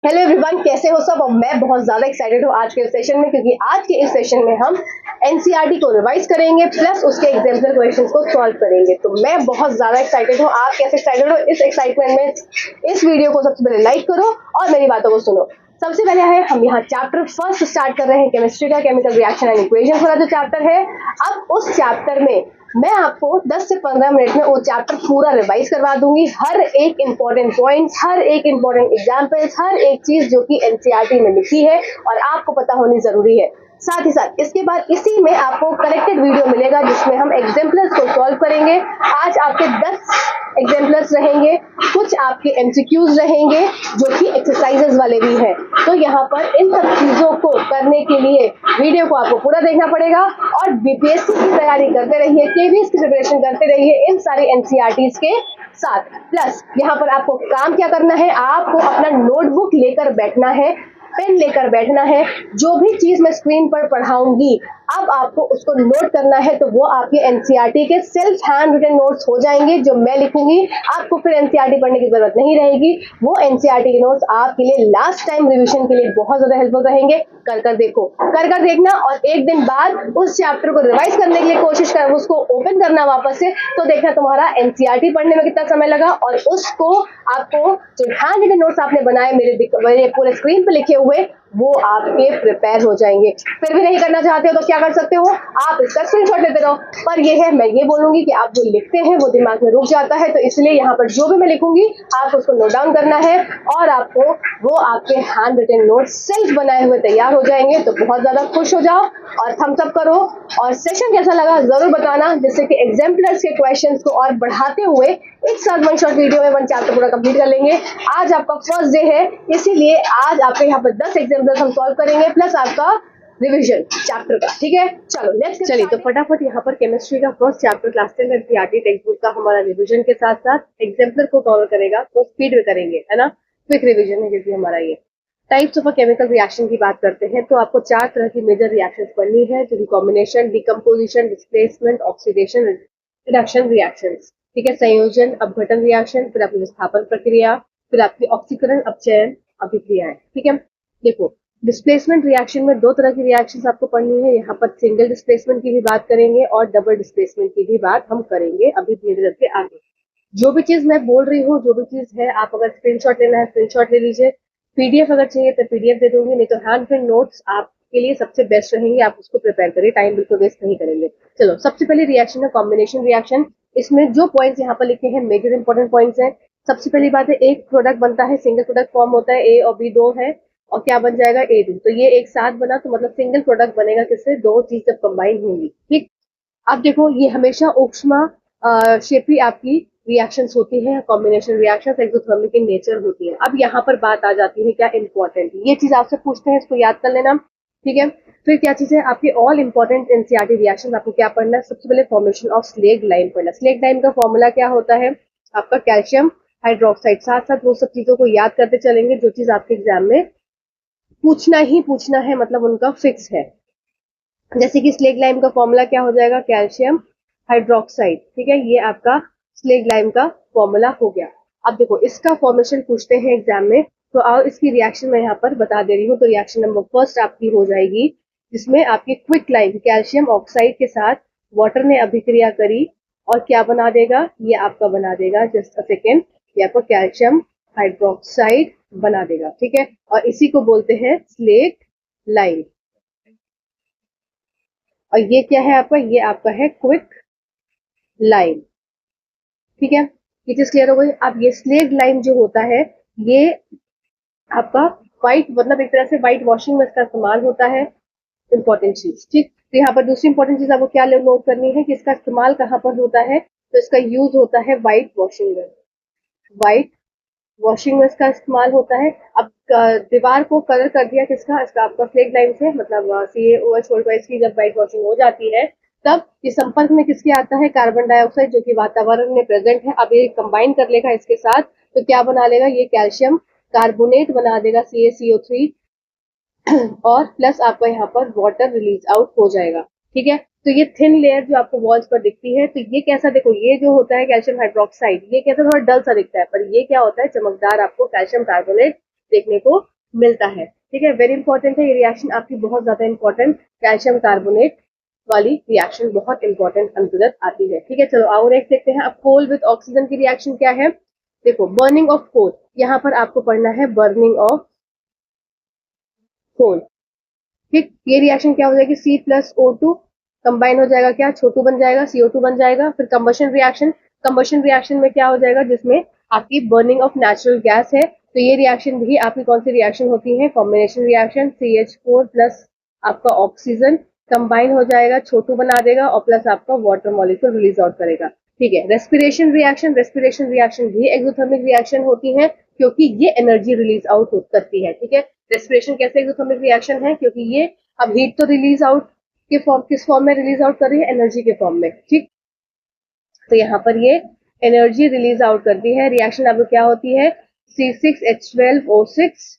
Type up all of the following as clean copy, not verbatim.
Hello everyone, कैसे हो सब। और मैं बहुत ज़्यादा एक्साइटेड हूँ आज के इस सेशन में, क्योंकि आज के इस सेशन में हम एनसीईआरटी को रिवाइज करेंगे प्लस उसके एग्जाम्पल क्वेश्चंस को सॉल्व करेंगे। तो मैं बहुत ज़्यादा एक्साइटेड हूँ। आप कैसे एक्साइटेड हो? इस एक्साइटमेंट में इस वीडियो को सबसे पहले लाइक करो और मेरी बातों को सुनो। सबसे पहले है हम यहाँ चैप्टर फर्स्ट स्टार्ट कर रहे हैं, केमिस्ट्री का, केमिकल रिएक्शन एंड इक्वेशन वाला जो चैप्टर है। अब उस चैप्टर में मैं आपको 10 से 15 मिनट में वो चैप्टर पूरा रिवाइज करवा दूंगी। हर एक इंपॉर्टेंट पॉइंट, हर एक इंपॉर्टेंट एग्जाम्पल्स, हर एक चीज जो कि एनसीईआरटी में लिखी है और आपको पता होनी जरूरी है। साथ ही साथ इसके बाद इसी में आपको कनेक्टेड वीडियो मिलेगा जिसमें हम एग्जाम्पल्स को सॉल्व करेंगे। आज आपके 10 एग्जाम्पल्स रहेंगे, कुछ आपके एमसीक्यूज रहेंगे जो कि एक्सरसाइजेस वाले भी हैं। तो यहाँ पर इन सब चीजों को करने के लिए वीडियो को आपको पूरा देखना पड़ेगा और बीपीएससी की तैयारी करते रहिए, केवीएस की प्रिपरेशन करते रहिए इन सारे एनसीईआरटीज के साथ। प्लस यहाँ पर आपको काम क्या करना है, आपको अपना नोटबुक लेकर बैठना है, पेन लेकर बैठना है। जो भी चीज मैं स्क्रीन पर पढ़ाऊंगी अब आपको उसको नोट करना है, तो वो आपके एनसीईआरटी के सेल्फ हैंड रिटन नोट्स हो जाएंगे जो मैं लिखूंगी। आपको फिर एनसीईआरटी पढ़ने की जरूरत नहीं रहेगी। वो एनसीईआरटी के नोट्स आपके लिए लास्ट टाइम रिवीजन के लिए बहुत ज्यादा हेल्पफुल रहेंगे। कर देखो, कर देखना और एक दिन बाद उस चैप्टर को रिवाइज करने के लिए कोशिश कर, उसको ओपन करना वापस से, तो देखना तुम्हारा एनसीईआरटी पढ़ने में कितना समय लगा और उसको आपको जो हैंड रिटन नोट्स आपने बनाए मेरे पूरे स्क्रीन पे लिखे हुए वो आपके प्रिपेयर हो जाएंगे। फिर भी नहीं करना चाहते हो तो क्या कर सकते हो, आप इसका स्क्रीनशॉट लेते रहो। पर ये है, मैं ये बोलूंगी कि आप जो लिखते हैं वो दिमाग में रुक जाता है, तो इसलिए यहाँ पर जो भी मैं लिखूंगी आपको उसको नोट डाउन करना है और आपको वो आपके हैंड रिटन नोट सेल्फ बनाए हुए तैयार हो जाएंगे। तो बहुत ज्यादा खुश हो जाओ और थम्स अप करो। और सेशन कैसा लगा जरूर बताना, जिससे कि एग्जाम्पलर्स के क्वेश्चंस को और बढ़ाते हुए एक साथ वन शॉट वीडियो में वन चैप्टर पूरा कंप्लीट कर लेंगे। आज आपका फर्स्ट डे है, इसीलिए आज आपके यहाँ पर 10 एग्जाम्पल्स हम सॉल्व करेंगे प्लस आपका रिवीजन चैप्टर का। ठीक है, चलो लेट्स चलिए। तो फटाफट यहाँ पर केमिस्ट्री का first chapter class 10 NCERT text book का हमारा रिवीजन के साथ साथ एग्जाम्पलर को कवर करेगा, तो स्पीड में करेंगे, है ना। क्विक रिवीजन है क्योंकि हमारा ये types of a chemical reaction की बात करते हैं। तो आपको 4 तरह की मेजर रिएक्शंस पढ़नी है, जो कि combination, decomposition, displacement, oxidation, reduction reactions. ठीक है, संयोजन, अपघटन रिएक्शन, फिर आपकी विस्थापन प्रक्रिया, फिर आपकी ऑक्सीकरण, अपचयन अभिक्रियाएं। ठीक है, देखो डिस्प्लेसमेंट रिएक्शन में 2 तरह की रिएक्शंस आपको पढ़नी है। यहाँ पर सिंगल डिस्प्लेसमेंट की भी बात करेंगे और डबल डिस्प्लेसमेंट की भी बात हम करेंगे अभी धीरे धीरे आगे। जो भी चीज मैं बोल रही हूँ, जो भी चीज है, आप अगर स्क्रीनशॉट लेना है स्क्रीनशॉट ले लीजिए, पीडीएफ अगर चाहिए तो पीडीएफ दे दूंगी, नहीं तो हैंड रिटन नोट्स आपके लिए सबसे बेस्ट रहेंगे। आप उसको प्रिपेयर करिए, टाइम बिल्कुल वेस्ट नहीं करेंगे। चलो, सबसे पहले रिएक्शन है कॉम्बिनेशन रिएक्शन। इसमें जो पॉइंट्स यहाँ पर लिखे हैं मेजर इंपॉर्टेंट पॉइंट्स हैं। सबसे पहली बात है, एक प्रोडक्ट बनता है, सिंगल प्रोडक्ट फॉर्म होता है, ए और बी 2 है और क्या बन जाएगा, ए 2। तो ये एक साथ बना तो मतलब सिंगल प्रोडक्ट बनेगा, किससे, 2 चीज जब कंबाइन होंगी। ठीक, अब देखो ये हमेशा ऊष्मा क्षेपी आपकी रिएक्शंस होती है, combination reactions exothermic in nature होती है। अब यहाँ पर बात आ जाती है क्या इंपॉर्टेंट, ये चीज आपसे पूछते हैं, इसको याद कर लेना। ठीक है, फिर क्या चीज है आपकी ऑल इंपॉर्टेंट एनसीईआरटी रिएक्शन, आपको क्या पढ़ना है, सबसे पहले फॉर्मेशन ऑफ स्लेग लाइम पढ़ना। स्लेग लाइम का फॉर्मूला क्या होता है, आपका कैल्शियम हाइड्रोक्साइड। साथ साथ वो सब चीजों को याद करते चलेंगे जो चीज आपके एग्जाम में पूछना ही पूछना है, मतलब उनका फिक्स है। जैसे कि स्लेग लाइम का फॉर्मूला क्या हो जाएगा, कैल्शियम हाइड्रोक्साइड। ठीक है, ये आपका स्लेग लाइम का फॉर्मूला हो गया। अब देखो इसका फॉर्मेशन पूछते हैं एग्जाम में, तो आओ इसकी रिएक्शन मैं यहाँ पर बता दे रही हूँ। तो रिएक्शन नंबर फर्स्ट आपकी हो जाएगी, जिसमें आपकी क्विक लाइम कैल्शियम ऑक्साइड के साथ वाटर ने अभिक्रिया करी और क्या बना देगा, ये आपका बना देगा, जस्ट अ सेकेंड, ये आपका कैल्शियम हाइड्रोक्साइड बना देगा। ठीक है, और इसी को बोलते हैं स्लेग लाइम। और ये क्या है आपका, ये आपका है क्विक लाइम। ठीक है, ये चीज क्लियर हो गई। अब ये स्लेग लाइम जो होता है, ये आपका व्हाइट, मतलब एक तरह से व्हाइट वॉशिंग में इसका इस्तेमाल होता है। इंपॉर्टेंट चीज, ठीक। तो यहाँ पर दूसरी इंपॉर्टेंट चीज आपको क्या नोट करनी है कि इसका इस्तेमाल कहाँ पर होता है, तो इसका यूज होता है व्हाइट वॉशिंग में। व्हाइट वॉशिंग में इसका इस्तेमाल होता है। अब दीवार को कलर कर दिया किसका, इसका आपका स्लेग लाइम से, मतलब CaOH की जब व्हाइट वॉशिंग हो जाती है तब ये संपर्क में किसके आता है, कार्बन डाइऑक्साइड, जो कि वातावरण में प्रेजेंट है। अब ये कंबाइन कर लेगा इसके साथ, तो क्या बना लेगा, ये कैल्शियम कार्बोनेट बना देगा, CaCO3, और प्लस आपका यहाँ पर वाटर रिलीज आउट हो जाएगा। ठीक है, तो ये थिन लेयर जो आपको वॉल्स पर दिखती है, तो ये कैसा, देखो ये जो होता है कैल्शियम हाइड्रोक्साइड, ये कैसा थोड़ा डल सा दिखता है, पर ये क्या होता है, चमकदार आपको कैल्शियम कार्बोनेट देखने को मिलता है। ठीक है, वेरी इंपॉर्टेंट है ये रिएक्शन आपकी, बहुत ज्यादा इंपॉर्टेंट। कैल्शियम कार्बोनेट वाली रिएक्शन बहुत इंपॉर्टेंट अंतर्गत आती है। ठीक है, चलो आओ नेक्स्ट देखते हैं। अब कोल विद ऑक्सीजन की रिएक्शन क्या है। देखो, बर्निंग ऑफ कोल, यहाँ पर आपको पढ़ना है बर्निंग ऑफ कोल। ठीक, ये रिएक्शन क्या हो जाएगी, C+O2 कंबाइन हो जाएगा, क्या छोटू बन जाएगा, CO2 बन जाएगा। फिर कंबशन रिएक्शन, कंबशन रिएक्शन में क्या हो जाएगा, जिसमें आपकी बर्निंग ऑफ नेचुरल गैस है। तो ये रिएक्शन भी आपकी कौन सी रिएक्शन होती है, कॉम्बिनेशन रिएक्शन। CH4 प्लस आपका ऑक्सीजन कंबाइन हो जाएगा, छोटू बना देगा, और प्लस आपका वाटर मॉलिक्यूल रिलीज आउट करेगा। ठीक है, रेस्पिरेशन रिएक्शन, रेस्पिरेशन रिएक्शन भी एक्सोथर्मिक रिएक्शन होती है, क्योंकि ये एनर्जी रिलीज आउट करती है। ठीक है, रेस्पिरेशन कैसे एक्सोथर्मिक रिएक्शन है, क्योंकि ये अब हीट तो रिलीज आउट के फॉर्म, किस फॉर्म में रिलीज आउट कर रही है, एनर्जी के फॉर्म में। ठीक, तो यहाँ पर ये एनर्जी रिलीज आउट करती है। रिएक्शन आपको क्या होती है, C6H12O6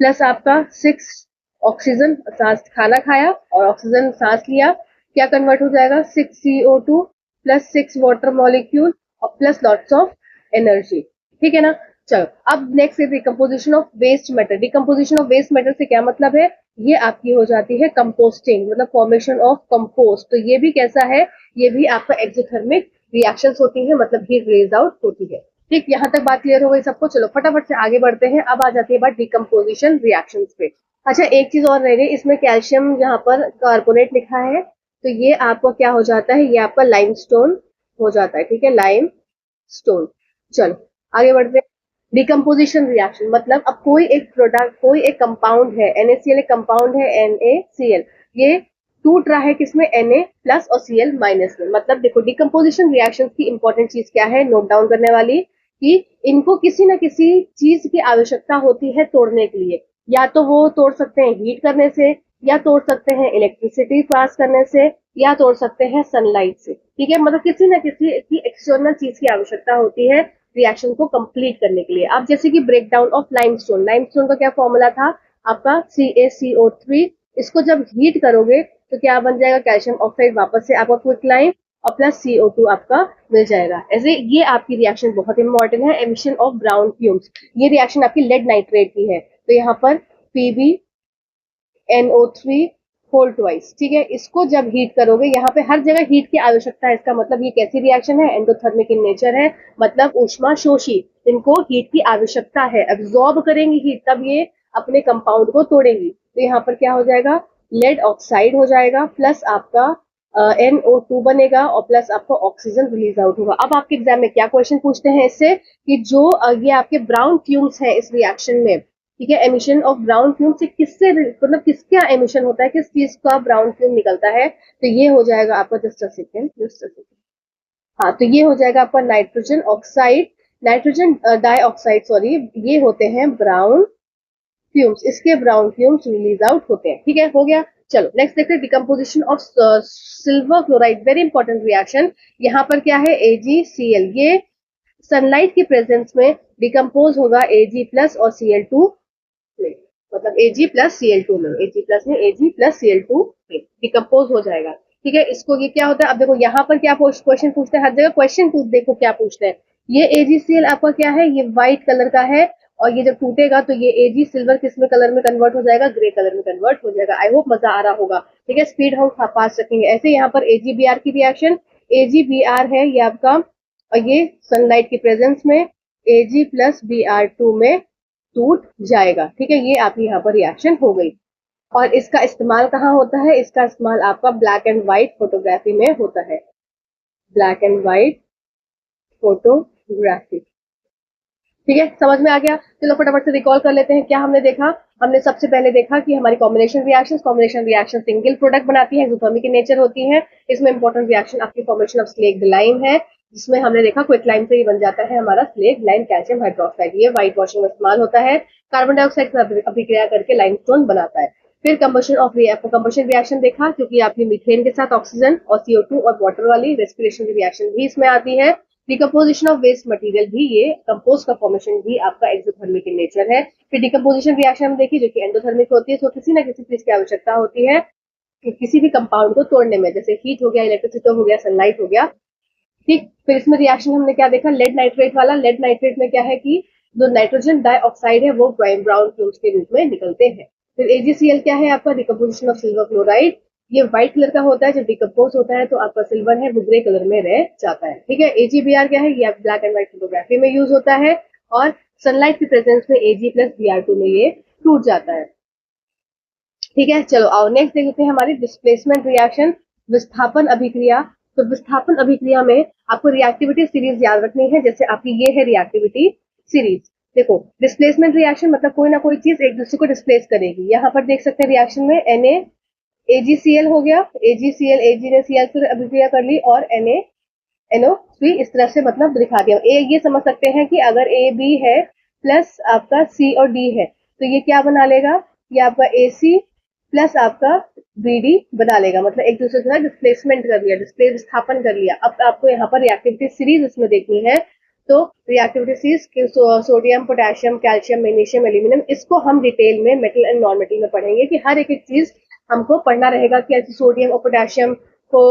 प्लस आपका 6 ऑक्सीजन, सांस खाना खाया और ऑक्सीजन सांस लिया, क्या कन्वर्ट हो जाएगा, 6CO2 प्लस 6 वाटर मॉलिक्यूल और प्लस लॉट्स ऑफ एनर्जी। ठीक है ना। चलो अब नेक्स्ट है decomposition of waste matter. Decomposition of waste matter से क्या मतलब है, ये आपकी हो जाती है कंपोस्टिंग, मतलब फॉर्मेशन ऑफ कंपोस्ट। तो ये भी कैसा है, ये भी आपका एक्सोथर्मिक रिएक्शंस होती है, मतलब हीट रेज आउट होती है। ठीक, यहाँ तक बात क्लियर हो गई सबको। चलो फटाफट से आगे बढ़ते हैं। अब आ जाती है बात डिकम्पोजिशन रिएक्शंस पे। अच्छा, एक चीज और रह गई, इसमें कैल्शियम यहाँ पर कार्बोनेट लिखा है, तो ये आपका क्या हो जाता है, ये आपका लाइमस्टोन हो जाता है। ठीक है, लाइम स्टोन। चलो आगे बढ़ते हैं। डिकम्पोजिशन रिएक्शन मतलब अब कोई एक प्रोडक्ट, कोई एक कंपाउंड है, NaCl एक कंपाउंड है, NaCl, ये टूट रहा है किसमें, Na प्लस और Cl माइनस में। मतलब देखो, डिकम्पोजिशन रिएक्शन की इंपॉर्टेंट चीज क्या है, नोट डाउन करने वाली, कि इनको किसी ना किसी चीज की आवश्यकता होती है तोड़ने के लिए। या तो वो तोड़ सकते हैं हीट करने से, या तोड़ सकते हैं इलेक्ट्रिसिटी पास करने से, या तोड़ सकते हैं सनलाइट से। ठीक है, मतलब किसी ना किसी की एक्सटर्नल चीज की आवश्यकता होती है रिएक्शन को कंप्लीट करने के लिए। अब जैसे कि break down of limestone, limestone का क्या फॉर्मूला था आपका, CaCO3। इसको जब हीट करोगे तो क्या बन जाएगा, कैल्शियम ऑक्साइड वापस से आपका क्विक लाइम और प्लस CO2 आपका मिल जाएगा। ऐसे ये आपकी रिएक्शन बहुत इंपॉर्टेंट है। एमिशन ऑफ ब्राउन फ्यूम्स, ये रिएक्शन आपकी लेड नाइट्रेट की है, तो यहाँ पर PbNO3 होल ट्वाइस। ठीक है, इसको जब हीट करोगे, यहाँ पे हर जगह हीट की आवश्यकता है, इसका मतलब ये कैसी रिएक्शन है, एंडोथर्मिक इन नेचर है, मतलब ऊष्मा शोषी। इनको हीट की आवश्यकता है, एब्जॉर्ब करेंगी हीट, तब ये अपने कंपाउंड को तोड़ेंगी। तो यहाँ पर क्या हो जाएगा, लेड ऑक्साइड हो जाएगा, प्लस आपका NO2 बनेगा, और प्लस आपको ऑक्सीजन रिलीज आउट होगा। अब आपके एग्जाम में क्या क्वेश्चन पूछते हैं इससे, कि जो ये आपके ब्राउन फ्यूम्स है इस रिएक्शन में, ठीक है, एमिशन ऑफ ब्राउन फ्यूम से किससे, मतलब किसका एमिशन होता है, किस चीज का ब्राउन फ्यूम निकलता है, तो ये हो जाएगा आपका, just a second, just a second, हाँ, तो ये हो जाएगा आपका nitrogen oxide, nitrogen dioxide sorry, ये होते हैं ब्राउन फ्यूम्स, इसके ब्राउन फ्यूम्स रिलीज आउट होते हैं। ठीक है, हो गया। चलो नेक्स्ट देखते हैं decomposition of silver chloride, very important reaction. यहाँ पर क्या है, AgCl, ये सनलाइट की प्रेजेंस में डिकम्पोज होगा Ag प्लस और Cl2 में, मतलब Ag प्लस Cl2 में, Ag प्लस में Ag प्लस Cl2 में डिकम्पोज हो जाएगा। ठीक है, इसको ये क्या होता है, अब देखो यहाँ पर क्या क्वेश्चन पूछते हैं, हर जगह क्वेश्चन देखो क्या पूछते हैं। ये AgCl आपका क्या है, ये व्हाइट कलर का है, और ये जब टूटेगा तो ये Ag सिल्वर किस में कलर में कन्वर्ट हो जाएगा, ग्रे कलर में कन्वर्ट हो जाएगा। आई होप मजा आ रहा होगा। ठीक है, स्पीड हम फास्ट रखेंगे। ऐसे यहाँ पर AgBr की रिएक्शन, AgBr है ये आपका, और ये सनलाइट की प्रेजेंस में Ag प्लस Br2 में टूट जाएगा। ठीक है, ये आपकी यहाँ पर रिएक्शन हो गई। और इसका इस्तेमाल कहाँ होता है, इसका इस्तेमाल आपका ब्लैक एंड व्हाइट फोटोग्राफी में होता है, ब्लैक एंड व्हाइट फोटोग्राफी। ठीक है, समझ में आ गया। चलो फटाफट से रिकॉल कर लेते हैं, क्या हमने देखा। हमने सबसे पहले देखा कि हमारी कॉम्बिनेशन रिएक्शन सिंगल प्रोडक्ट बनाती है, एक्सोथर्मिक in नेचर होती है। इसमें इंपॉर्टेंट रिएक्शन आपकी फॉर्मेशन ऑफ स्लेक्ड लाइम है, जिसमें हमने देखा क्विक लाइम से ही बन जाता है हमारा स्लेक्ड लाइम कैल्शियम हाइड्रोक्साइड, ये व्हाइट वॉशिंग में इस्तेमाल होता है। कार्बन डाइऑक्साइड से अभिक्रिया करके लाइमस्टोन बनाता है। फिर कंबशन रिएक्शन देखा, क्योंकि आपकी मीथेन के साथ ऑक्सीजन और CO2 और वाटर वाली रेस्पिरेशन की रिएक्शन भी इसमें आती है। डिकम्पोजिशन ऑफ वेस्ट मटेरियल भी, ये कंपोस्ट का फॉर्मेशन भी आपका एक्सोथर्मिक इन नेचर है। फिर डिकम्पोजिशन रिएक्शन हम देखी, जो कि एंडोथर्मिक होती है, तो किसी ना किसी चीज की आवश्यकता होती है कि किसी भी कंपाउंड को तोड़ने में, जैसे हीट हो गया, इलेक्ट्रिसिटी हो गया, सनलाइट हो गया। ठीक, फिर इसमें रिएक्शन हमने क्या देखा, लेड नाइट्रेट वाला। लेड नाइट्रेट में क्या है कि जो नाइट्रोजन डाइऑक्साइड है वो ब्राउन फ्यूम्स के रूप में निकलते हैं। फिर AgCl क्या है आपका, डिकम्पोजिशन ऑफ सिल्वर क्लोराइड। ये व्हाइट कलर का होता है, जब डिकम्पोज होता है तो आपका सिल्वर है वो ग्रे कलर में रह जाता है। ठीक है, AgBr क्या है, ये ब्लैक एंड व्हाइट फोटोग्राफी में यूज होता है और सनलाइट की प्रेजेंस में Ag प्लस Br2 में ये टूट जाता है। ठीक है, चलो आओ नेक्स्ट देखते हैं हमारी डिस्प्लेसमेंट रिएक्शन, विस्थापन अभिक्रिया। तो विस्थापन अभिक्रिया में आपको रिएक्टिविटी सीरीज याद रखनी है। जैसे आपकी ये है रिएक्टिविटी सीरीज। देखो, डिस्प्लेसमेंट रिएक्शन मतलब कोई ना कोई चीज एक दूसरे को डिस्प्लेस करेगी। यहाँ पर देख सकते हैं रिएक्शन में Na AgCl हो गया, AgCl Ag ने Cl से अभिक्रिया कर ली और Na NO3 इस तरह से मतलब दिखा दिया। ये समझ सकते हैं कि अगर AB है प्लस आपका C और D है तो ये क्या बना लेगा, ये आपका AC प्लस आपका BD बना लेगा, मतलब एक दूसरे के साथ डिस्प्लेसमेंट कर लिया, डिस्प्ले विस्थापन कर लिया। अब आपको यहाँ पर रिएक्टिविटी सीरीज इसमें देखनी है। तो reactivity series sodium, potassium, calcium, magnesium, aluminium, इसको हम डिटेल में मेटल एंड नॉन मेटल में पढ़ेंगे कि हर एक एक चीज हमको पढ़ना रहेगा कि ऐसे सोडियम और पोटेशियम को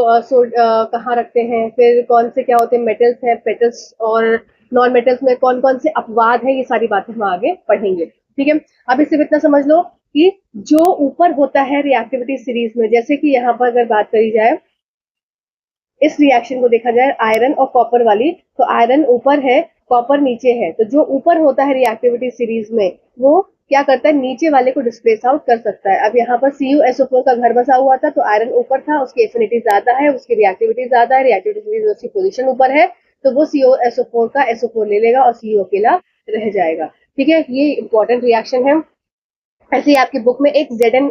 कहाँ रखते हैं, फिर कौन से क्या होते हैं मेटल्स हैं, पेटल्स और नॉन मेटल्स में कौन कौन से अपवाद है, ये सारी बातें हम आगे पढ़ेंगे। ठीक है, अब इससे इतना समझ लो कि जो ऊपर होता है रिएक्टिविटी सीरीज में, जैसे कि यहाँ पर अगर बात करी जाए इस रिएक्शन को देखा जाए आयरन और कॉपर वाली, तो आयरन ऊपर है, कॉपर नीचे है। तो जो ऊपर होता है रिएक्टिविटी सीरीज में वो क्या करता है, नीचे वाले को डिस्प्लेस आउट कर सकता है। अब यहाँ पर CuSO4 का घर बसा हुआ था तो आयरन ऊपर था, उसकी एफिनिटी ज्यादा है, उसकी रिएक्टिविटी ज्यादा है, रिएक्टिविटी सीरीज उसकी पोजीशन ऊपर है, तो वो CuSO4 का SO4 ले लेगा और Cu अकेला रह जाएगा। ठीक है, ये इंपॉर्टेंट रिएक्शन है। ऐसे ही आपकी बुक में एक Zn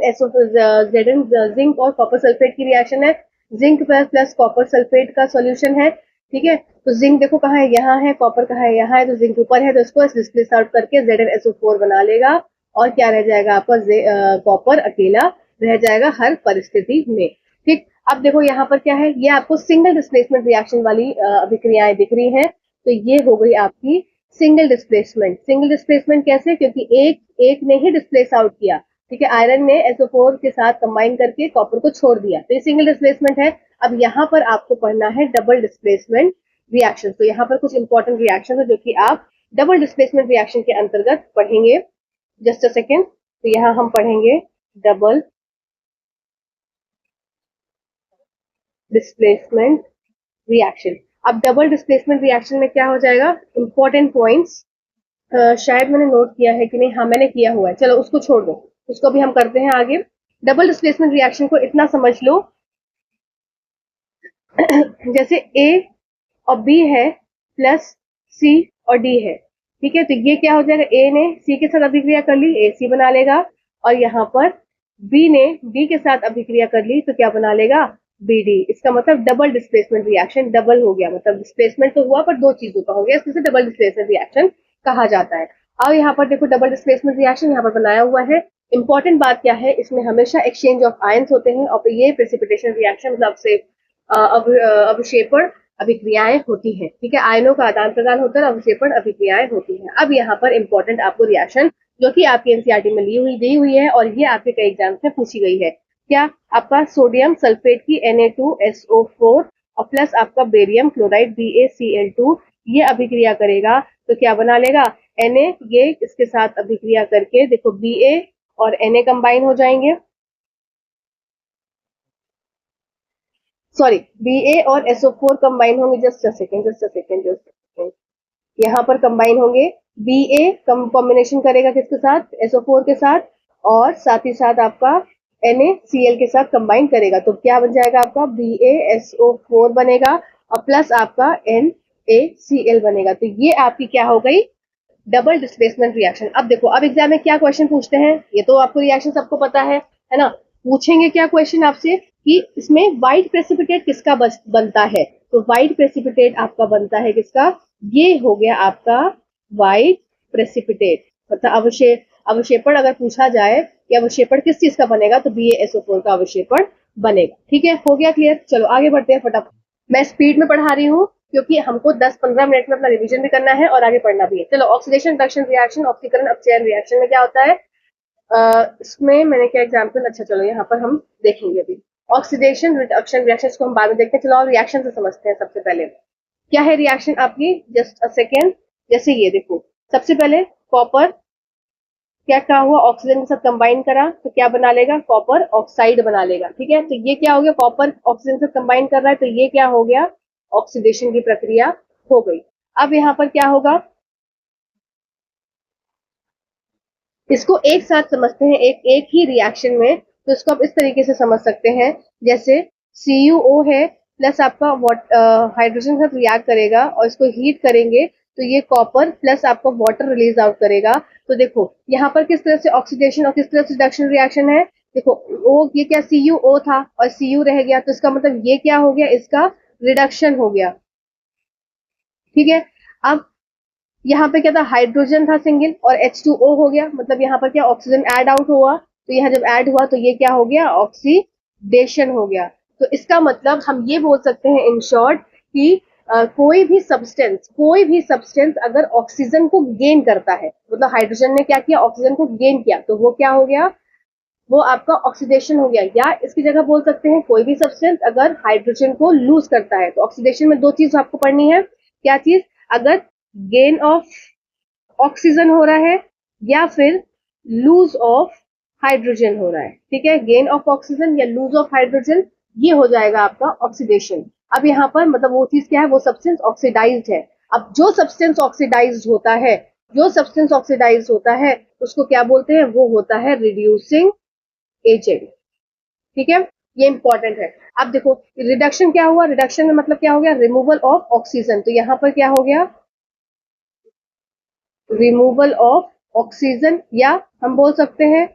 जिंक और कॉपर सल्फेट की रिएक्शन है, जिंक प्लस कॉपर सल्फेट का सॉल्यूशन है। ठीक है, तो जिंक देखो कहाँ है, यहाँ है, कॉपर कहाँ है, यहाँ है, तो जिंक ऊपर है तो इसको डिस्प्लेस आउट करके ZnSO4 बना लेगा और क्या रह जाएगा आपका कॉपर अकेला रह जाएगा हर परिस्थिति में। ठीक, अब देखो यहाँ पर क्या है, ये आपको सिंगल डिस्प्लेसमेंट रिएक्शन वाली अभिक्रियाएं दिख रही हैं। तो ये हो गई आपकी सिंगल डिस्प्लेसमेंट। सिंगल डिस्प्लेसमेंट कैसे, क्योंकि एक ने ही डिस्प्लेस आउट किया। ठीक है, आयरन ने SO4 के साथ कंबाइन करके कॉपर को छोड़ दिया, तो ये सिंगल डिस्प्लेसमेंट है। अब यहाँ पर आपको पढ़ना है डबल डिस्प्लेसमेंट रिएक्शन। तो यहाँ पर कुछ इंपॉर्टेंट रिएक्शन है जो कि आप डबल डिस्प्लेसमेंट रिएक्शन के अंतर्गत पढ़ेंगे। जस्ट अ सेकेंड, तो यहाँ हम पढ़ेंगे डबल डिस्प्लेसमेंट रिएक्शन। अब डबल डिस्प्लेसमेंट रिएक्शन में क्या हो जाएगा, इंपॉर्टेंट पॉइंट्स शायद मैंने नोट किया है कि नहीं, हाँ मैंने किया हुआ है, चलो उसको छोड़ दो, उसको भी हम करते हैं आगे। डबल डिस्प्लेसमेंट रिएक्शन को इतना समझ लो जैसे A और B है प्लस C और D है। ठीक है, तो ये क्या हो जाएगा, A ने C के साथ अभिक्रिया कर ली, AC बना लेगा, और यहाँ पर B ने D के साथ अभिक्रिया कर ली तो क्या बना लेगा, BD। इसका मतलब डबल डिस्प्लेसमेंट रिएक्शन, डबल हो गया, मतलब डिस्प्लेसमेंट तो हुआ पर दो चीजों का हो गया, इससे डबल डिस्प्लेसमेंट रिएक्शन कहा जाता है। अब यहाँ पर देखो डबल डिस्प्लेसमेंट रिएक्शन यहाँ पर बनाया हुआ है। इंपॉर्टेंट बात क्या है, इसमें हमेशा एक्सचेंज ऑफ आयंस होते हैं और ये प्रेसिपिटेशन रिएक्शन मतलब से अवक्षेपण अभिक्रियाएं होती हैं। ठीक है, आयनों का आदान प्रदान होता है, अवक्षेपण अभिक्रियाएं होती हैं। अब यहाँ पर इंपॉर्टेंट आपको रिएक्शन जो कि आपकी एनसीईआरटी में दी हुई है और ये आपके कई एग्जाम्स में पूछी गई है, क्या आपका सोडियम सल्फेट की Na2SO4 और प्लस आपका बेरियम क्लोराइड BaCl2 ये अभिक्रिया करेगा तो क्या बना लेगा, Na, ये इसके साथ अभिक्रिया करके देखो Ba और Na कंबाइन हो जाएंगे, सॉरी Ba और SO4 कंबाइन होंगे, जस्ट अ सेकेंड, यहाँ पर कंबाइन होंगे। Ba कॉम्बिनेशन करेगा किसके साथ, SO4 के साथ, और साथ ही साथ आपका NaCl के साथ कंबाइन करेगा, तो क्या बन जाएगा आपका BaSO4 बनेगा और प्लस आपका NaCl बनेगा। तो ये आपकी क्या हो गई, डबल डिस्प्लेसमेंट रिएक्शन। अब देखो, अब एग्जाम में क्या क्वेश्चन पूछते हैं, ये तो आपको रिएक्शन सबको पता है ना, पूछेंगे क्या क्वेश्चन आपसे कि इसमें व्हाइट प्रेसिपिटेट किसका बनता है, तो व्हाइट प्रेसिपिटेट आपका बनता है किसका, ये हो गया आपका व्हाइट प्रेसिपिटेट, मतलब अवक्षेपण अगर पूछा जाए कि अवक्षेपण किस चीज का बनेगा तो BaSO4 का अवक्षेपण बनेगा। ठीक है, हो गया क्लियर, चलो आगे बढ़ते हैं फटाफट। मैं स्पीड में पढ़ा रही हूँ क्योंकि हमको 10-15 मिनट में अपना रिवीजन भी करना है और आगे पढ़ना भी है। चलो, ऑक्सीडेशन रिडक्शन रिएक्शन, ऑक्सीकरण अपचयन रिएक्शन में क्या होता है, इसमें मैंने क्या एग्जाम्पल, अच्छा चलो यहाँ पर हम देखेंगे अभी ऑक्सीडेशन रिडक्शन रिएक्शन को हम बाद में देखते हैं। चलो रिएक्शन से समझते हैं। सबसे पहले क्या है रिएक्शन आपकी, जस्ट अ सेकेंड, जैसे ये देखो सबसे पहले कॉपर क्या हुआ, ऑक्सीजन के साथ कंबाइन करा तो क्या बना लेगा, कॉपर ऑक्साइड बना लेगा। ठीक है, तो ये क्या हो गया, कॉपर ऑक्सीजन से कंबाइन कर रहा है तो ये क्या हो गया, ऑक्सीडेशन की प्रक्रिया हो गई। अब यहाँ पर क्या होगा, इसको एक साथ समझते हैं एक ही रिएक्शन में। तो इसको आप इस तरीके से समझ सकते हैं, जैसे CuO है प्लस आपका हाइड्रोजन के साथ रिएक्ट करेगा और इसको हीट करेंगे तो ये कॉपर प्लस आपका वाटर रिलीज आउट करेगा। तो देखो यहाँ पर किस तरह से ऑक्सीडेशन और किस तरह से रिडक्शन रिएक्शन है। देखो ओ ये क्या CuO था और Cu रह गया, तो इसका मतलब ये क्या हो गया, इसका रिडक्शन हो गया। ठीक है, अब यहाँ पे क्या था, हाइड्रोजन था सिंगल और H2O हो गया, मतलब यहाँ पर क्या ऑक्सीजन ऐड आउट हुआ, तो यहाँ जब ऐड हुआ तो ये क्या हो गया, ऑक्सीडेशन हो गया। तो इसका मतलब हम ये बोल सकते हैं इन शॉर्ट कि कोई भी सब्सटेंस अगर ऑक्सीजन को गेन करता है, मतलब हाइड्रोजन ने क्या किया, ऑक्सीजन को गेन किया, तो वो क्या हो गया, वो आपका ऑक्सीडेशन हो गया। या इसकी जगह बोल सकते हैं कोई भी सब्सटेंस अगर हाइड्रोजन को लूज करता है, तो ऑक्सीडेशन में दो चीज आपको पढ़नी है। क्या चीज, अगर गेन ऑफ ऑक्सीजन हो रहा है या फिर लूज ऑफ हाइड्रोजन हो रहा है। ठीक है, गेन ऑफ ऑक्सीजन या लूज ऑफ हाइड्रोजन, ये हो जाएगा आपका ऑक्सीडेशन। अब यहाँ पर मतलब वो चीज क्या है, वो सब्सटेंस ऑक्सीडाइज्ड है। अब जो सब्सटेंस ऑक्सीडाइज्ड होता है उसको क्या बोलते हैं, वो होता है रिड्यूसिंग एजेंट। ठीक है, ये इंपॉर्टेंट है। अब देखो रिडक्शन क्या हुआ, रिडक्शन में मतलब क्या हो गया, रिमूवल ऑफ ऑक्सीजन, तो यहाँ पर क्या हो गया, रिमूवल ऑफ ऑक्सीजन, या हम बोल सकते हैं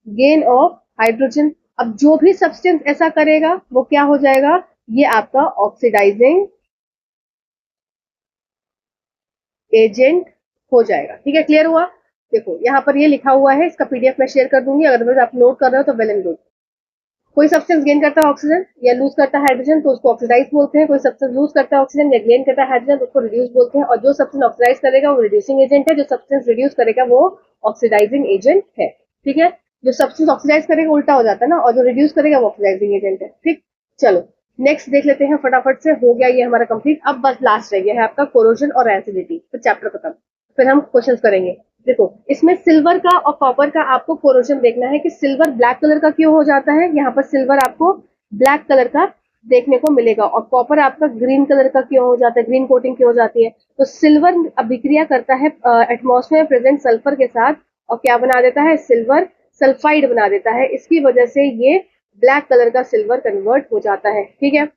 गेन ऑफ हाइड्रोजन। अब जो भी सब्सटेंस ऐसा करेगा वो क्या हो जाएगा, ये आपका ऑक्सीडाइजिंग एजेंट हो जाएगा। ठीक है, क्लियर हुआ। देखो यहाँ पर ये लिखा हुआ है, इसका PDF मैं शेयर कर दूंगी, अगर आप नोट कर रहे हो तो वेल एंड गुड। कोई सब्सटेंस गेन करता है ऑक्सीजन या लूज करता है हाइड्रोजन तो उसको ऑक्सीडाइज बोलते हैं। कोई सब्सटेंस लूज करता है ऑक्सीजन या गेन करता है हाइड्रोजन तो उसको रिड्यूस बोलते हैं। और जो सब्सटेंस ऑक्सीडाइज करेगा वो रिड्यूसिंग एजेंट है, जो सब्सटेंस रिड्यूस करेगा वो ऑक्सीडाइजिंग एजेंट है। ठीक है, जो सब्सटेंस ऑक्सीडाइज करेगा उल्टा हो जाता है ना, और जो रिड्यूस करेगा वो ऑक्सीडाइजिंग एजेंट है। ठीक, चलो नेक्स्ट देख लेते हैं फटाफट से, हो गया ये हमारा कंप्लीट। अब बस लास्ट रह गया है आपका कोरोजन और एसिडिटी, तो चैप्टर खत्म, फिर हम क्वेश्चन करेंगे। देखो इसमें सिल्वर का और कॉपर का आपको कोरोजन देखना है कि सिल्वर ब्लैक कलर का क्यों हो जाता है। यहाँ पर सिल्वर आपको ब्लैक कलर का देखने को मिलेगा और कॉपर आपका ग्रीन कलर का क्यों हो जाता है, ग्रीन कोटिंग क्यों हो जाती है। तो सिल्वर अभिक्रिया करता है एटमॉस्फेयर में प्रेजेंट सल्फर के साथ और क्या बना देता है, सिल्वर सल्फाइड बना देता है। इसकी वजह से ये ब्लैक कलर का सिल्वर कन्वर्ट हो जाता है। ठीक है,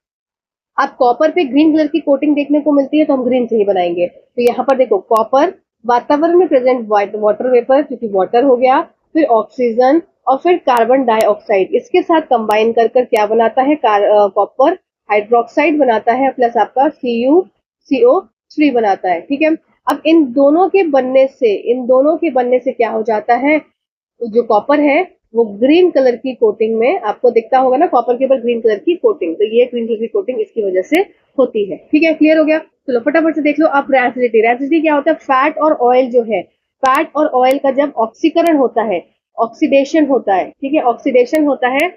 अब कॉपर पे ग्रीन कलर की कोटिंग देखने को मिलती है तो हम ग्रीन से ही बनाएंगे। तो यहाँ पर देखो कॉपर वातावरण में प्रेजेंट वाटर वेपर, क्योंकि वाटर हो गया, फिर ऑक्सीजन और फिर कार्बन डाइऑक्साइड, इसके साथ कंबाइन कर कर क्या बनाता है, कॉपर हाइड्रोक्साइड बनाता है प्लस आपका CO3 बनाता है। ठीक है, अब इन दोनों के बनने से क्या हो जाता है, तो जो कॉपर है वो ग्रीन कलर की कोटिंग में आपको दिखता होगा ना, कॉपर के ऊपर ग्रीन कलर की कोटिंग, तो ये ग्रीन कलर की कोटिंग इसकी वजह से होती है। ठीक है, क्लियर हो गया। चलो फटाफट से देख लो। अब रेसिडिटी क्या होता है, फैट और ऑयल जो है, फैट और ऑयल का जब ऑक्सीकरण होता है, ऑक्सीडेशन होता है, ठीक है, ऑक्सीडेशन होता है,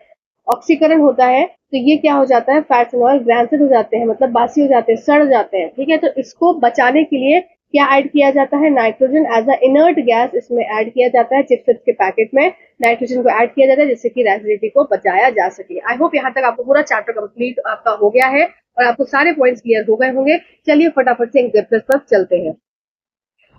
ऑक्सीकरण होता है, तो ये क्या हो जाता है, फैट्स एंड ऑयल रैंसिड हो जाते हैं, मतलब बासी हो जाते हैं, सड़ जाते हैं। ठीक है, तो इसको बचाने के लिए क्या ऐड किया जाता है, nitrogen as a inert gas इसमें ऐड किया जाता है। चिप्स के पैकेट में नाइट्रोजन को ऐड किया जाता है जिससे कि रेसिडिटी को बचाया जा सके। आई होप यहाँ तक आपको पूरा चैप्टर कंप्लीट आपका हो गया है और आपको सारे पॉइंट्स क्लियर हो गए होंगे। चलिए फटाफट से एग्जाम्पल्स पर चलते हैं।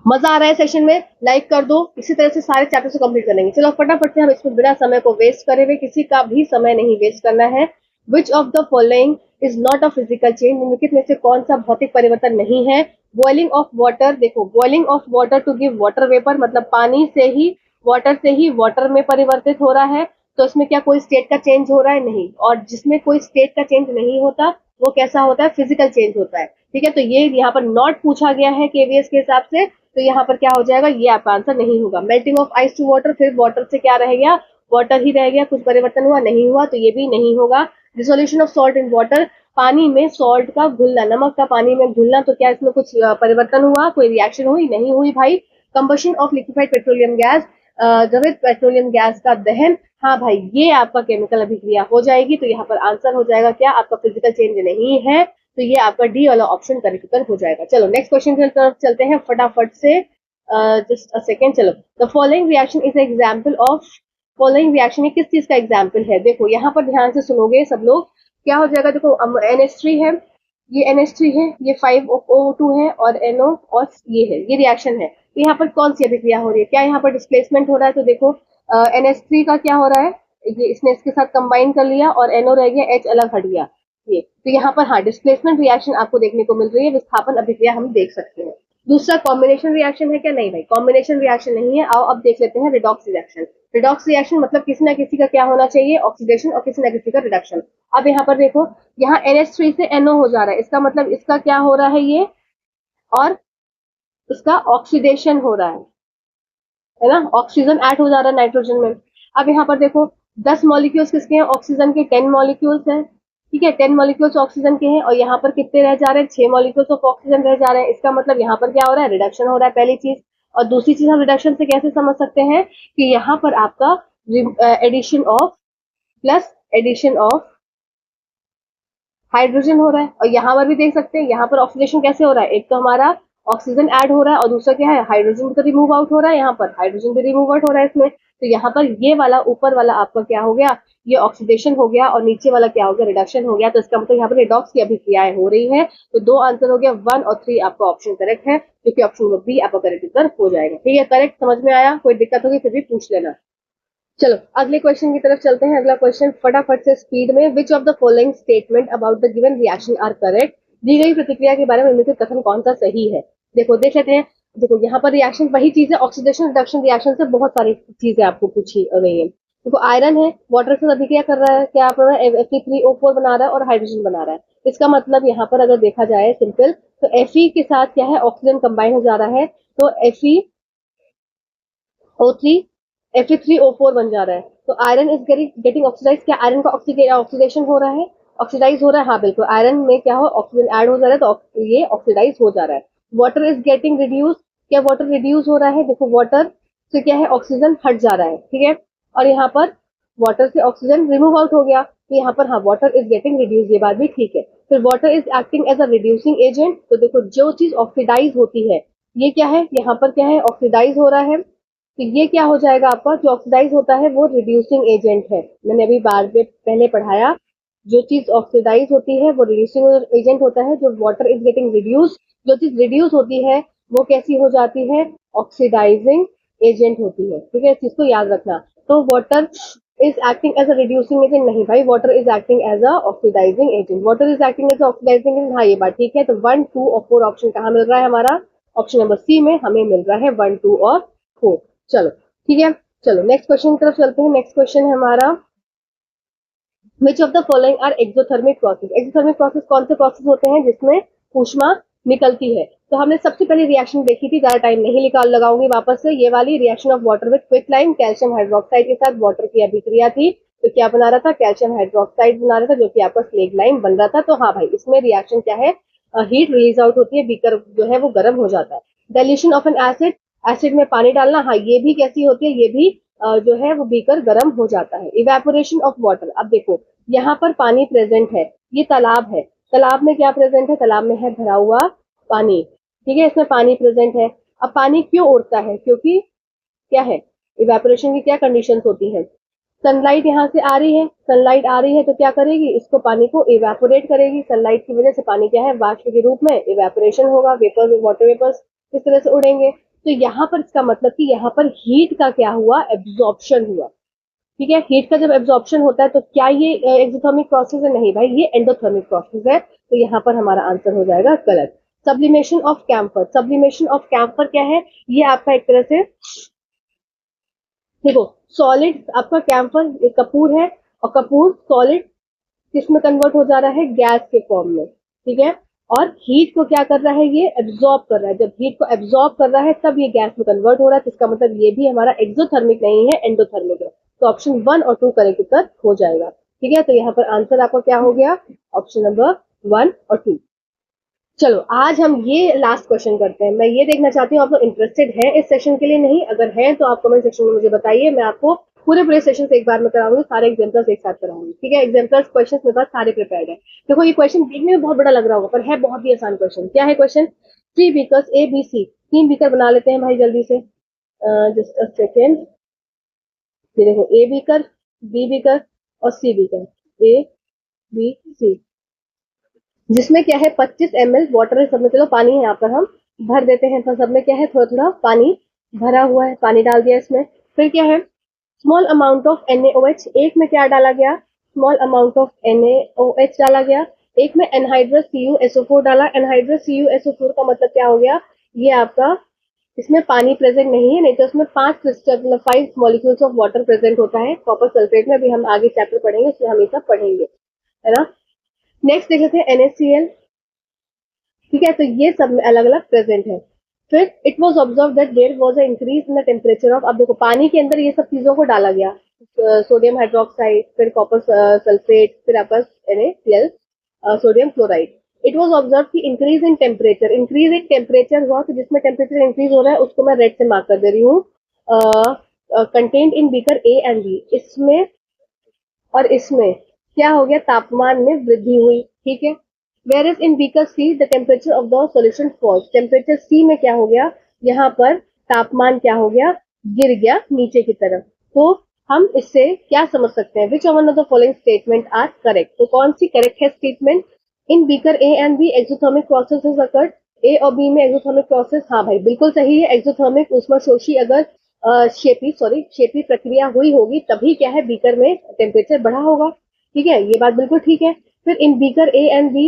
मजा आ रहा है सेशन में, लाइक कर दो। इसी तरह से सारे चैप्टर को कंप्लीट करेंगे। चलो फटाफट से हम इसमें बिना समय को वेस्ट करे हुए, किसी का भी समय नहीं वेस्ट करना है। Which of the following is not a physical change, निम्नलिखित में से कौन सा भौतिक परिवर्तन नहीं है। बॉइलिंग ऑफ वाटर, देखो boiling of water to give water vapour, मतलब पानी से ही वाटर से ही वाटर में परिवर्तित हो रहा है, तो इसमें क्या कोई स्टेट का चेंज हो रहा है, नहीं। और जिसमें कोई स्टेट का चेंज नहीं होता वो कैसा होता है, फिजिकल चेंज होता है। ठीक है, तो ये यहाँ पर नॉट पूछा गया है केवीएस के हिसाब से, तो यहाँ पर क्या हो जाएगा, ये आपका आंसर नहीं होगा। Melting of ice to water, फिर वाटर से क्या रह गया, वाटर ही रह गया, कुछ परिवर्तन हुआ नहीं हुआ, तो ये भी नहीं होगा। Dissolution of salt in water, पानी में सॉल्ट का घुलना, नमक का पानी में घुलना, तो क्या इसमें कुछ परिवर्तन हुआ, कोई रिएक्शन हुई, नहीं हुई भाई। Combustion of liquefied petroleum gas, द्रवित पेट्रोलियम गैस का दहन, हाँ भाई ये आपका केमिकल अभिक्रिया हो जाएगी, तो यहाँ पर आंसर हो जाएगा क्या, आपका फिजिकल चेंज नहीं है, तो ये आपका डी वाला ऑप्शन करेक्ट हो जाएगा। चलो नेक्स्ट क्वेश्चन की तरफ चलते हैं फटाफट से। जस्ट अ सेकेंड, चलो। The following reaction is example of, following reaction ये किस चीज का एग्जाम्पल है? देखो यहाँ पर ध्यान से सुनोगे सब लोग, क्या हो जाएगा? देखो NH3 है, ये NH3 है, ये 5O2 है, और NO और ये रिएक्शन है। तो यहाँ पर कौन सी अभिक्रिया हो रही है? क्या यहाँ पर डिस्प्लेसमेंट हो रहा है? तो देखो NH3 का क्या हो रहा है, ये इसने इसके साथ कंबाइन कर लिया और NO रह गया, H अलग हट गया। ये तो यहाँ पर हाँ डिस्प्लेसमेंट रिएक्शन आपको देखने को मिल रही है, विस्थापन अभिक्रिया हम देख सकते हैं। दूसरा कॉम्बिनेशन रिएक्शन है क्या? नहीं भाई, कॉम्बिनेशन रिएक्शन नहीं है। आओ अब देख लेते हैं रिडॉक्स रिएक्शन। रिडॉक्स रिएक्शन मतलब किसी ना किसी का क्या होना चाहिए? ऑक्सीडेशन, और किसी ना किसी का रिडक्शन। अब यहाँ पर देखो, यहाँ NH3 से NO हो जा रहा है, इसका मतलब इसका क्या हो रहा है ये, और इसका ऑक्सीडेशन हो रहा है ना, ऑक्सीजन ऐड हो जा रहा है नाइट्रोजन में। अब यहाँ पर देखो 10 मॉलिक्यूल्स किसके हैं? ऑक्सीजन के 10 मॉलिक्यूल्स हैं, ठीक है, 10 मॉलिक्यूल्स ऑक्सीजन के हैं, और यहाँ पर कितने रह जा रहे हैं? 6 मॉलिक्यूल्स ऑफ ऑक्सीजन रह जा रहे हैं। इसका मतलब यहाँ पर क्या हो रहा है? रिडक्शन हो रहा है, पहली चीज। और दूसरी चीज हम रिडक्शन से कैसे समझ सकते हैं? कि यहाँ पर आपका addition of, plus addition of hydrogen हो रहा है। और यहाँ पर भी देख सकते हैं, यहाँ पर ऑक्सीडेशन कैसे हो रहा है? एक तो हमारा ऑक्सीजन ऐड हो रहा है, और दूसरा क्या है? हाइड्रोजन तो रिमूव आउट हो रहा है, यहाँ पर हाइड्रोजन भी रिमूव आउट हो रहा है इसमें। तो यहाँ पर ये वाला ऊपर वाला आपका क्या हो गया? ये ऑक्सीडेशन हो गया, और नीचे वाला क्या हो गया? रिडक्शन हो गया। तो इसका मतलब यहाँ पर रिडॉक्स की अभिक्रियाएं हो रही है। तो दो आंसर हो गया, 1 और 3 आपका ऑप्शन करेक्ट है, क्योंकि ऑप्शन नंबर बी आपका करेक्ट उत्तर हो जाएगा। ठीक है, करेक्ट समझ में आया? कोई दिक्कत होगी फिर भी पूछ लेना। चलो अगले क्वेश्चन की तरफ चलते हैं। अगला क्वेश्चन फटाफट से स्पीड में, which of the following statement about the given reaction are correct? दी गई प्रतिक्रिया के बारे में इनमें से कथन कौन सा सही है? देखो देख लेते हैं। देखो यहाँ पर रिएक्शन वही चीज है, ऑक्सीडेशन रिडक्शन रिएक्शन से बहुत सारी चीजें आपको पूछी गई है। देखो आयरन है, वाटर से अभिक्रिया कर रहा है, क्या कर रहा है? Fe3O4 बना रहा है और हाइड्रोजन बना रहा है। इसका मतलब यहाँ पर अगर देखा जाए सिंपल, तो Fe के साथ क्या है? ऑक्सीजन कंबाइन हो जा रहा है, तो FeO3 Fe3O4 बन जा रहा है। तो आयरन इज गेटिंग ऑक्सीडाइज, क्या आयरन का ऑक्सीडेशन हो रहा है? ऑक्सीडाइज हो रहा है, हाँ बिल्कुल। आयरन में क्या हो? ऑक्सीजन ऐड हो जा रहा है, तो ये ऑक्सीडाइज हो जा रहा है। वाटर इज गेटिंग रिड्यूस, क्या वाटर रिड्यूस हो रहा है? देखो वाटर से क्या है? ऑक्सीजन हट जा रहा है, ठीक है। और यहाँ पर वाटर से ऑक्सीजन रिमूव आउट हो गया, तो यहाँ पर हाँ वाटर इज गेटिंग रिड्यूस, ये बात भी ठीक है। फिर water is acting as a reducing agent, तो देखो जो चीज ऑक्सीडाइज होती है, ये क्या है? यहाँ पर क्या है? ऑक्सीडाइज हो रहा है। तो ये क्या हो जाएगा आपका? जो ऑक्सीडाइज होता है वो रिड्यूसिंग एजेंट है। मैंने अभी बार में पहले पढ़ाया, जो चीज ऑक्सीडाइज होती है वो रिड्यूसिंग एजेंट होता है। जो वाटर इज गेटिंग रिड्यूस, जो चीज रिड्यूस होती है वो कैसी हो जाती है? ऑक्सीडाइजिंग एजेंट होती है, ठीक है, इस चीज को याद रखना। तो water is acting as a reducing agent नहीं भाई, water is acting as a oxidising agent. Water is acting as oxidising agent, हाँ ये बात ठीक है। तो 1, 2 और 4 ऑप्शन कहाँ मिल रहा है हमारा? ऑप्शन नंबर सी में हमें मिल रहा है 1, 2 और 4। चलो ठीक है, चलो नेक्स्ट क्वेश्चन की तरफ चलते हैं। नेक्स्ट क्वेश्चन है हमारा, which of the following are exothermic process? Exothermic process कौन से प्रोसेस होते हैं जिसमें ऊष्मा निकलती है? तो हमने सबसे पहले रिएक्शन देखी थी, ज्यादा टाइम नहीं निकाल लगाऊंगी वापस से। ये वाली reaction of water with quicklime, calcium hydroxide के साथ वाटर की अभिक्रिया थी। तो क्या बना रहा था? कैल्शियम हाइड्रोक्साइड बना रहा था, जो कि आपका स्लेग लाइन बन रहा था। तो हाँ भाई, इसमें रिएक्शन क्या है? हीट रिलीज आउट होती है, बीकर जो है वो गर्म हो जाता है। Dilution of N acid, acid में पानी डालना, हाँ ये भी कैसी होती है? ये भी जो है वो बीकर गर्म हो जाता है। इवेपोरेशन ऑफ वाटर, अब देखो यहाँ पर पानी प्रेजेंट है, ये तालाब है, तालाब में क्या प्रेजेंट है? तालाब में है भरा हुआ पानी, ठीक है, इसमें पानी प्रेजेंट है। अब पानी क्यों उड़ता है? क्योंकि क्या है? इवेपोरेशन की क्या कंडीशंस होती है? सनलाइट यहाँ से आ रही है, सनलाइट आ रही है तो क्या करेगी? इसको पानी को इवेपोरेट करेगी। सनलाइट की वजह से पानी क्या है? वाष्प के रूप में इवेपोरेशन होगा, वेपर वाटर वेपर्स इस तरह से उड़ेंगे। तो यहाँ पर इसका मतलब कि यहाँ पर हीट का क्या हुआ? एब्जॉर्प्शन हुआ, ठीक है। हीट का जब एब्जॉर्प्शन होता है तो क्या ये एक्सोथर्मिक प्रोसेस है? नहीं भाई, ये एंडोथर्मिक प्रोसेस है। तो यहाँ पर हमारा आंसर हो जाएगा गलत। Sublimation of camphor, sublimation of camphor क्या है? ये आपका एक तरह से देखो सॉलिड, आपका कैम्फर एक कपूर है, और कपूर सॉलिड किसमें कन्वर्ट हो जा रहा है? गैस के फॉर्म में, ठीक है। और हीट को क्या कर रहा है? ये एब्जॉर्ब कर रहा है। जब हीट को एब्जॉर्ब कर रहा है तब ये गैस में कन्वर्ट हो रहा है। तो इसका मतलब ये भी हमारा एक्सोथर्मिक नहीं है, एंडोथर्मिक है। तो ऑप्शन 1 और 2 करेक्ट उत्तर हो जाएगा, ठीक है। तो यहाँ पर आंसर आपका क्या हो गया? ऑप्शन नंबर 1 और 2। चलो आज हम ये लास्ट क्वेश्चन करते हैं। मैं ये देखना चाहती हूँ आप लोग इंटरेस्टेड हैं इस सेशन के लिए? नहीं, अगर हैं तो आप कमेंट सेक्शन में मुझे बताइए। मैं आपको पूरे सेशन से एक बार में कराऊंगी, सारे एग्जाम्पल्स एक साथ कराऊंगी, ठीक है। एग्जाम्पल्स क्वेश्चन मेरे पास सारे प्रिपेयर्ड है। देखो ये क्वेश्चन देखने में बहुत बड़ा लग रहा होगा, पर है बहुत ही आसान क्वेश्चन। क्या है question? 3 beakers A B C 3 beaker बना लेते हैं भाई जल्दी से। Just a second. ये देखो, ए बीकर, बी बीकर और सी बीकर, ए बी सी, जिसमें क्या है 25 ml वाटर है सब में। चलो पानी है यहाँ पर, हम भर देते हैं। तो सब में क्या है, थोड़ा थोड़ा पानी भरा हुआ है, पानी डाल दिया इसमें। फिर क्या है, स्मॉल अमाउंट ऑफ NaOH, एक में क्या डाला गया, स्मॉल अमाउंट ऑफ NaOH डाला गया। एक में एनहाइड्रस CuSO4 डाला। एनहाइड्रस CuSO4 का मतलब क्या हो गया, ये आपका, इसमें पानी प्रेजेंट नहीं है, नहीं तो इसमें 5 क्रिस्टल मतलब 5 मॉलिक्यूल्स ऑफ वाटर प्रेजेंट होता है कॉपर सल्फेट में। अभी हम आगे चैप्टर पढ़ेंगे, उसमें हम ये सब पढ़ेंगे, है ना। नेक्स्ट देख लेते हैं NaCl। ठीक है, तो ये सब में अलग अलग प्रेजेंट है। फिर it was observe that there was a increase in the temperature of, अब देखो पानी के अंदर ये सब चीजों को डाला गया, सोडियम हाइड्रोक्साइड, फिर कॉपर सल्फेट, फिर आपका NaCl, sodium chloride. It was observe की increase in temperature, increase in temperature हुआ, तो जिसमें टेम्परेचर इंक्रीज हो रहा है उसको मैं रेड से मार्क कर दे रही हूँ। Content in beaker A and B, इसमें और इसमें क्या हो गया, तापमान में वृद्धि हुई। ठीक है, where is in beaker C the temperature of the solution falls, temperature C में क्या हो गया, यहाँ पर तापमान क्या हो गया, गिर गया नीचे की तरफ। तो हम इससे क्या समझ सकते हैं, which one of the following statement are correct, तो कौन सी करेक्ट है statement. In beaker A and B exothermic process is occurred, A और बी में एक्सोथर्मिक प्रोसेस, हाँ भाई बिल्कुल सही है। एक्सोथर्मिक ऊष्माशोषी अगर शेपी प्रक्रिया हुई होगी तभी क्या है, बीकर में टेम्परेचर बढ़ा होगा। ठीक है, ये बात बिल्कुल ठीक है। फिर in beaker A and B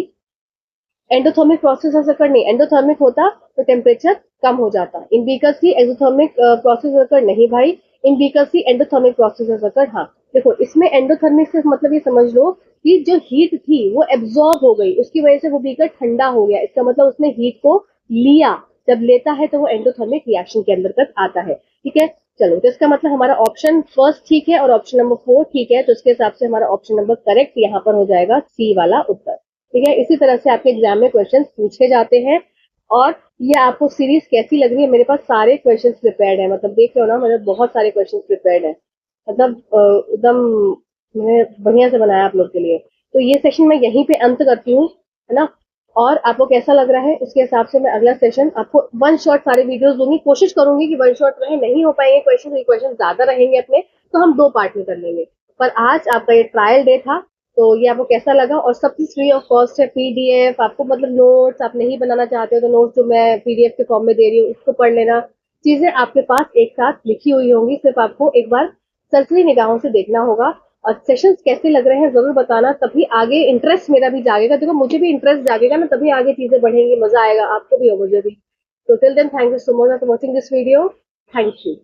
endothermic process occur नहीं, एंडोथर्मिक होता तो टेम्परेचर कम हो जाता। In beaker C exothermic process occur नहीं भाई, in beaker C endothermic process occur. हाँ देखो, इसमें एंडोथर्मिक से मतलब ये समझ लो कि जो हीट थी वो एब्जॉर्ब हो गई, उसकी वजह से वो बीकर ठंडा हो गया, इसका मतलब उसने हीट को लिया। जब लेता है तो वो एंडोथर्मिक रिएक्शन के अंदर तक आता है। ठीक है, चलो, तो इसका मतलब हमारा ऑप्शन फर्स्ट ठीक है और ऑप्शन नंबर 4 ठीक है, तो इसके हिसाब से हमारा ऑप्शन नंबर करेक्ट यहाँ पर हो जाएगा, सी वाला उत्तर। ठीक है, इसी तरह से आपके एग्जाम में क्वेश्चन पूछे जाते हैं। और ये आपको सीरीज कैसी लग रही है, मेरे पास सारे क्वेश्चन प्रिपेयर्ड है, मतलब देख रहे हो ना, मैंने बहुत सारे क्वेश्चन प्रिपेयर्ड है, मतलब एकदम मैंने बढ़िया से बनाया आप लोग के लिए। तो ये सेशन मैं यहीं पे अंत करती हूँ, है ना। और आपको कैसा लग रहा है उसके हिसाब से मैं अगला सेशन आपको वन शॉट सारे वीडियोस दूंगी, कोशिश करूंगी कि वन शॉट रहे, नहीं हो पाएंगे क्वेश्चन ज्यादा रहेंगे अपने, तो हम 2 पार्ट में कर लेंगे। पर आज आपका ये ट्रायल डे था, तो ये आपको कैसा लगा, और सब चीज फ्री ऑफ कॉस्ट है। PDF आपको, मतलब नोट्स आप नहीं बनाना चाहते हो तो नोट्स जो मैं PDF के फॉर्म में दे रही हूँ उसको पढ़ लेना, चीजें आपके पास एक साथ लिखी हुई होंगी, सिर्फ आपको एक बार सरसरी निगाहों से देखना होगा। और सेशंस कैसे लग रहे हैं जरूर बताना, तभी आगे इंटरेस्ट मेरा भी जागेगा, देखो मुझे भी इंटरेस्ट जागेगा ना, तभी आगे चीजें बढ़ेंगी, मजा आएगा, आपको भी और मुझे भी। तो till then, thank you so much for watching this video. Thank you.